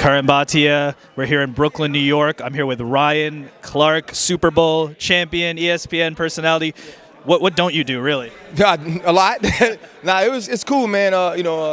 Curran Bhatia. We're here in Brooklyn, New York. I'm here with Ryan Clark, Super Bowl champion, ESPN personality. What don't you do, really? A lot. Nah, it's cool, man.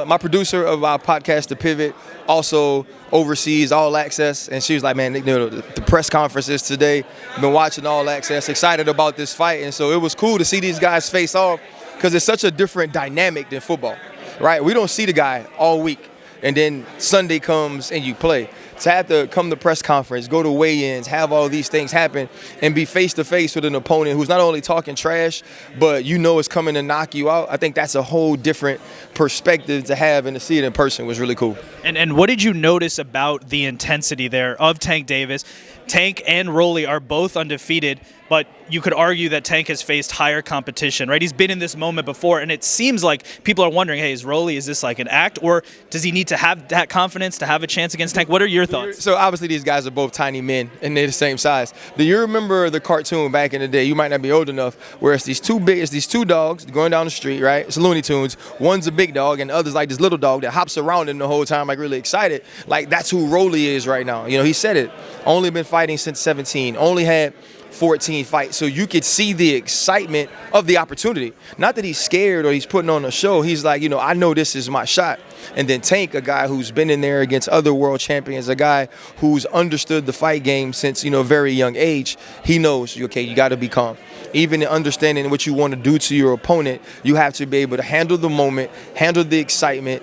My producer of our podcast, The Pivot, also oversees All Access, and she was like, man, the press conferences today, been watching All Access, excited about this fight, and so it was cool to see these guys face off because it's such a different dynamic than football, right? We don't see the guy all week, and then Sunday comes and you play. To have to come to press conference, go to weigh-ins, have all these things happen, and be face-to-face with an opponent who's not only talking trash, but you know is coming to knock you out, I think that's a whole different perspective to have, and to see it in person was really cool. And what did you notice about the intensity there of Tank Davis? Tank and Rolly are both undefeated, but you could argue that Tank has faced higher competition, right? He's been in this moment before, and it seems like people are wondering, hey, is Rolly, is this like an act, or does he need to have that confidence to have a chance against Tank? What are your thoughts? So obviously these guys are both tiny men, and they're the same size. Do you remember the cartoon back in the day? You might not be old enough, where it's these two dogs going down the street, right? It's Looney Tunes. One's a big dog, and the other's like this little dog that hops around him the whole time, like really excited. Like that's who Rolly is right now. You know, he said it. Only been fighting since 17. Only had 14 fights. So you could see the excitement of the opportunity. Not that he's scared or he's putting on a show. He's like, I know this is my shot. And then Tank, a guy who's been in there against other world champions, a guy who's understood the fight game since, a very young age. He knows, okay, you got to be calm. Even in understanding what you want to do to your opponent, you have to be able to handle the moment, handle the excitement,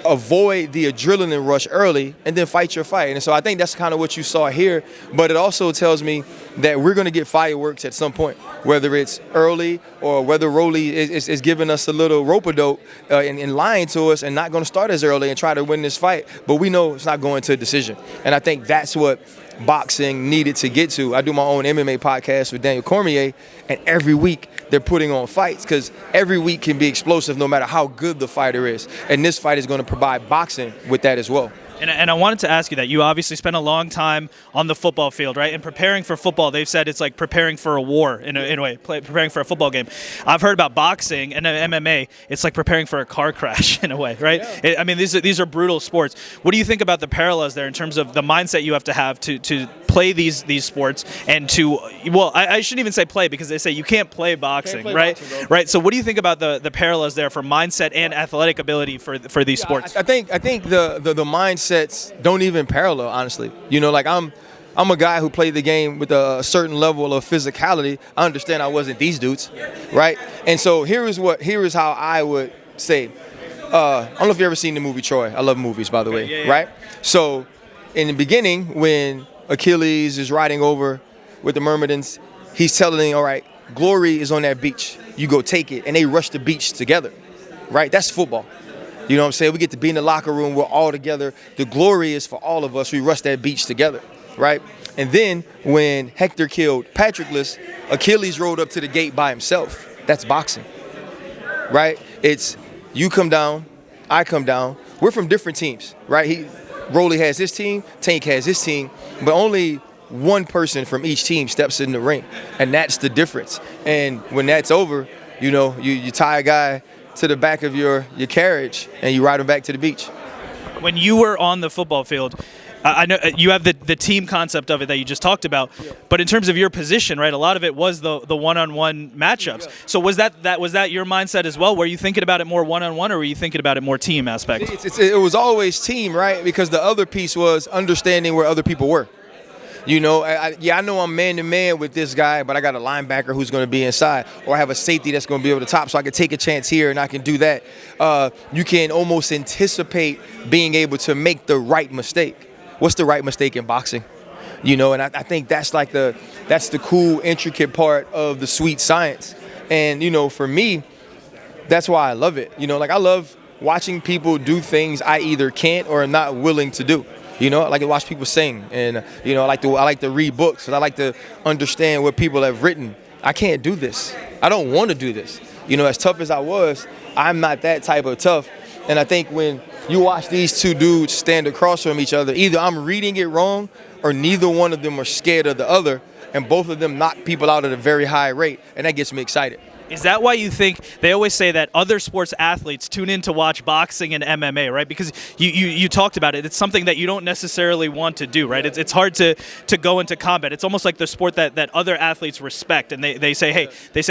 avoid the adrenaline rush early, and then fight your fight. And so I think that's kind of what you saw here. But it also tells me that we're going to get fireworks at some point, whether it's early or whether Rolly is giving us a little rope-a-dope and lying to us and not going to start as early and try to win this fight. But we know it's not going to a decision. And I think that's what boxing needed to get to. I do my own MMA podcast with Daniel Cormier, and every week they're putting on fights because every week can be explosive no matter how good the fighter is. And this fight is going to provide boxing with that as well. And I wanted to ask you that. You obviously spent a long time on the football field, right? And preparing for football, they've said it's like preparing for a war in a way, preparing for a football game. I've heard about boxing and MMA. It's like preparing for a car crash in a way, right? Yeah. These are brutal sports. What do you think about the parallels there in terms of the mindset you have to play these sports and to, well, I shouldn't even say play because they say you can't play boxing, right? Boxing, right. So what do you think about the parallels there for mindset and athletic ability for these sports? I think the mindsets don't even parallel, honestly. I'm a guy who played the game with a certain level of physicality. I understand I wasn't these dudes, right? And so here is how I would say. I don't know if you've ever seen the movie Troy. I love movies, by the way, yeah. right? So in the beginning, when Achilles is riding over with the Myrmidons, he's telling them, all right, glory is on that beach. You go take it. And they rush the beach together, right? That's football. You know what I'm saying? We get to be in the locker room. We're all together. The glory is for all of us. We rush that beach together, right? And then when Hector killed Patroclus, Achilles rode up to the gate by himself. That's boxing, right? It's you come down, I come down. We're from different teams, right? Rolly has his team, Tank has his team, but only one person from each team steps in the ring, and that's the difference. And when that's over, you tie a guy to the back of your carriage and you ride him back to the beach. When you were on the football field, I know you have the team concept of it that you just talked about, but in terms of your position, right, a lot of it was the one-on-one matchups. Yeah. So was that your mindset as well? Were you thinking about it more one-on-one, or were you thinking about it more team aspect? It was always team, right? Because the other piece was understanding where other people were. I know I'm man-to-man with this guy, but I got a linebacker who's going to be inside, or I have a safety that's going to be able to top, so I can take a chance here and I can do that. You can almost anticipate being able to make the right mistake. What's the right mistake in boxing? And I think that's the cool, intricate part of the sweet science. And, for me, that's why I love it. I love watching people do things I either can't or am not willing to do. I like to watch people sing, and I like to read books, because I like to understand what people have written. I can't do this. I don't want to do this. As tough as I was, I'm not that type of tough. And I think when you watch these two dudes stand across from each other, either I'm reading it wrong or neither one of them are scared of the other, and both of them knock people out at a very high rate, and that gets me excited. Is that why you think they always say that other sports athletes tune in to watch boxing and MMA, right? Because you talked about it. It's something that you don't necessarily want to do, right? It's hard to go into combat. It's almost like the sport that other athletes respect, and they say,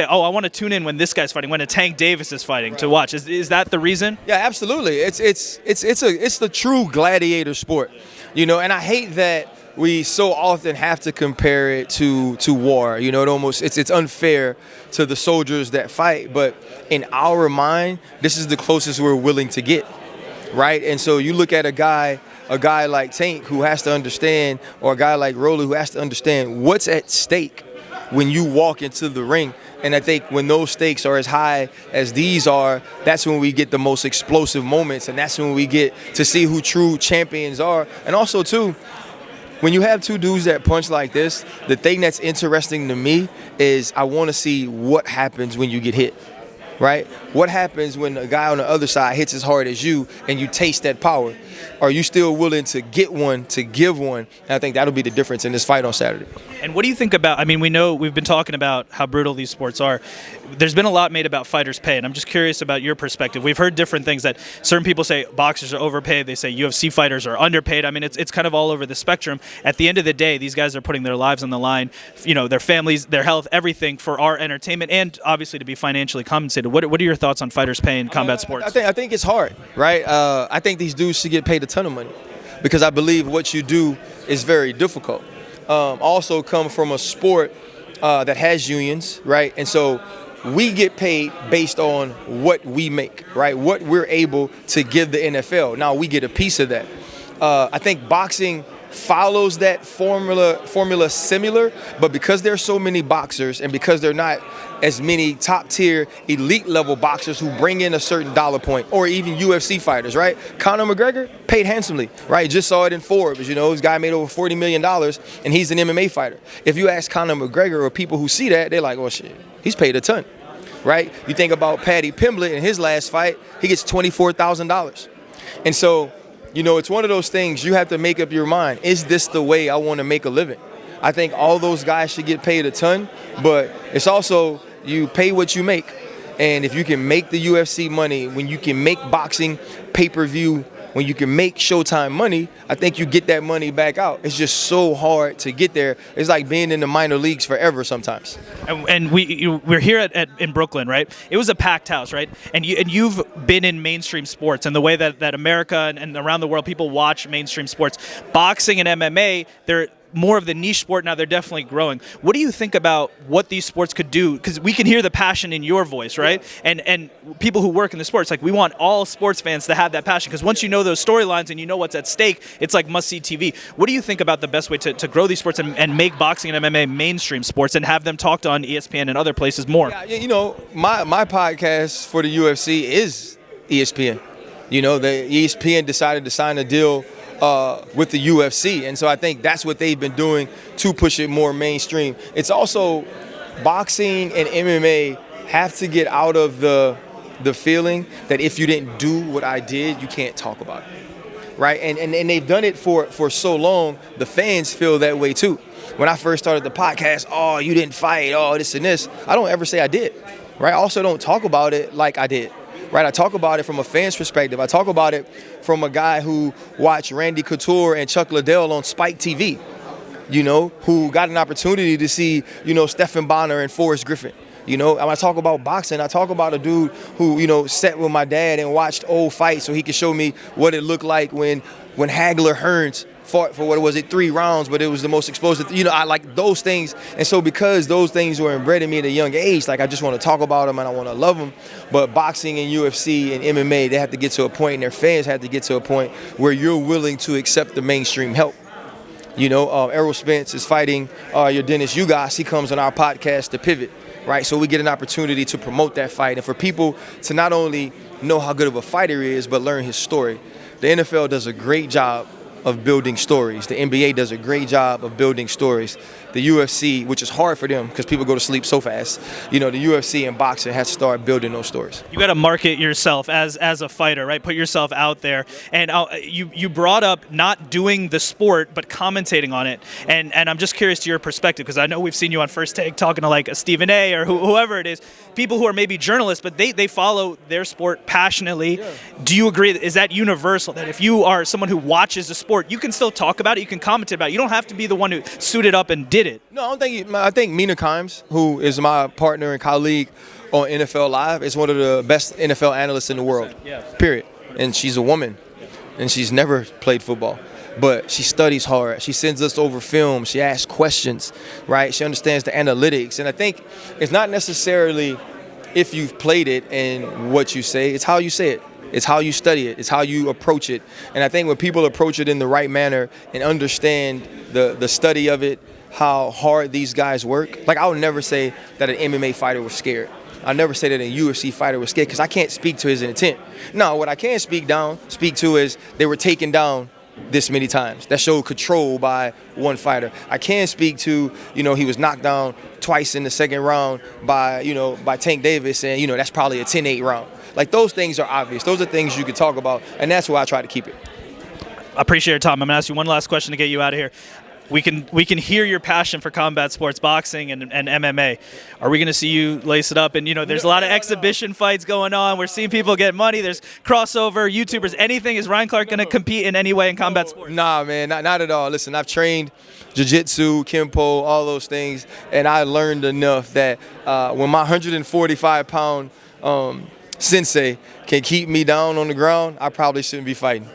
oh, I want to tune in when this guy's fighting, when a Tank Davis is fighting to watch. Is that the reason? Yeah, absolutely. It's the true gladiator sport, you know. And I hate that we so often have to compare it to war. You know, it's unfair to the soldiers that fight, but in our mind, this is the closest we're willing to get, right? And so you look at a guy like Tank who has to understand, or a guy like Roldo who has to understand what's at stake when you walk into the ring. And I think when those stakes are as high as these are, that's when we get the most explosive moments, and that's when we get to see who true champions are. And also, too, when you have two dudes that punch like this, the thing that's interesting to me is I want to see what happens when you get hit, right? What happens when a guy on the other side hits as hard as you and you taste that power? Are you still willing to get one, to give one? And I think that'll be the difference in this fight on Saturday. And what do you think about, I mean, we know we've been talking about how brutal these sports are. There's been a lot made about fighters' pay, and I'm just curious about your perspective. We've heard different things, that certain people say boxers are overpaid. They say UFC fighters are underpaid. I mean, it's kind of all over the spectrum. At the end of the day, these guys are putting their lives on the line, you know, their families, their health, everything for our entertainment, and obviously to be financially compensated. What are your thoughts on fighters' pay in combat sports? I think it's hard, right? I think these dudes should get paid a ton of money, because I believe what you do is very difficult. Also come from a sport that has unions, right? And so we get paid based on what we make, right? What we're able to give the NFL. Now we get a piece of that. I think boxing follows that formula similar, but because there's so many boxers and because there are not as many top tier elite level boxers who bring in a certain dollar point, or even UFC fighters, right? Conor McGregor paid handsomely, right? Just saw it in Forbes, you know, this guy made over $40 million and he's an MMA fighter. If you ask Conor McGregor or people who see that, they're like, oh shit, he's paid a ton, right? You think about Paddy Pimblett in his last fight, he gets $24,000. And so, you know, it's one of those things you have to make up your mind. Is this the way I want to make a living? I think all those guys should get paid a ton, but it's also you pay what you make. And if you can make the UFC money, when you can make boxing pay-per-view, when you can make Showtime money, I think you get that money back out. It's just so hard to get there. It's like being in the minor leagues forever sometimes. And we're here in Brooklyn, right? It was a packed house, right? And you've been in mainstream sports, and the way that America and around the world people watch mainstream sports. Boxing and MMA, they're more of the niche sport now. They're definitely growing. What do you think about what these sports could do? Because we can hear the passion in your voice, right? And people who work in the sports, like, we want all sports fans to have that passion, because once you know those storylines and you know what's at stake, it's like must-see TV. What do you think about the best way to grow these sports and make boxing and MMA mainstream sports and have them talked on ESPN and other places more? Yeah, you know, my podcast for the UFC is ESPN. You know, the ESPN decided to sign a deal with the UFC, and so I think that's what they've been doing to push it more mainstream. It's also boxing and MMA have to get out of the feeling that if you didn't do what I did, you can't talk about it, right? And they've done it for so long. The fans feel that way too. When I first started the podcast, oh, you didn't fight, oh, this and this. I don't ever say I did, right? I also don't talk about it like I did. Right, I talk about it from a fan's perspective. I talk about it from a guy who watched Randy Couture and Chuck Liddell on Spike TV, you know, who got an opportunity to see, you know, Stephen Bonner and Forrest Griffin. You know, when I talk about boxing, I talk about a dude who, you know, sat with my dad and watched old fights so he could show me what it looked like when Hagler Hearns fought for, what was it, 3 rounds, but it was the most explosive. You know, I like those things. And so because those things were inbred in me at a young age, like, I just want to talk about them and I want to love them. But boxing and UFC and MMA, they have to get to a point, and their fans have to get to a point where you're willing to accept the mainstream help. You know, Errol Spence is fighting your Dennis Ugas. He comes on our podcast to pivot, right? So we get an opportunity to promote that fight and for people to not only know how good of a fighter he is, but learn his story. The NFL does a great job of building stories. The NBA does a great job of building stories. The UFC, which is hard for them because people go to sleep so fast, the UFC and boxing has to start building those stories. You got to market yourself as a fighter, right? Put yourself out there. And you brought up not doing the sport but commentating on it. And I'm just curious to your perspective, because I know we've seen you on First Take talking to like a Stephen A. or whoever it is, people who are maybe journalists, but they follow their sport passionately. Yeah. Do you agree? Is that universal, that if you are someone who watches the sport, you can still talk about it, you can comment about it, you don't have to be the one who suited up and did it? No, I think Mina Kimes, who is my partner and colleague on NFL Live, is one of the best NFL analysts in the world, period. And she's a woman, and she's never played football. But she studies hard. She sends us over film. She asks questions, right? She understands the analytics. And I think it's not necessarily if you've played it and what you say, it's how you say it. It's how you study it. It's how you approach it. And I think when people approach it in the right manner and understand the study of it, how hard these guys work. Like, I would never say that an MMA fighter was scared. I never say that a UFC fighter was scared because I can't speak to his intent. No, what I can speak to is they were taken down this many times. That showed control by one fighter. I can speak to, he was knocked down twice in the second round by Tank Davis, and, that's probably a 10-8 round. Like, those things are obvious. Those are things you could talk about, and that's why I try to keep it. I appreciate your time. I'm going to ask you one last question to get you out of here. We can hear your passion for combat sports, boxing and MMA. Are we going to see you lace it up? And, there's a lot of exhibition fights going on. We're seeing people get money. There's crossover, YouTubers, anything. Is Ryan Clark going to compete in any way in combat sports? Nah, man, not at all. Listen, I've trained jiu-jitsu, kempo, all those things, and I learned enough that when my 145-pound sensei can keep me down on the ground, I probably shouldn't be fighting.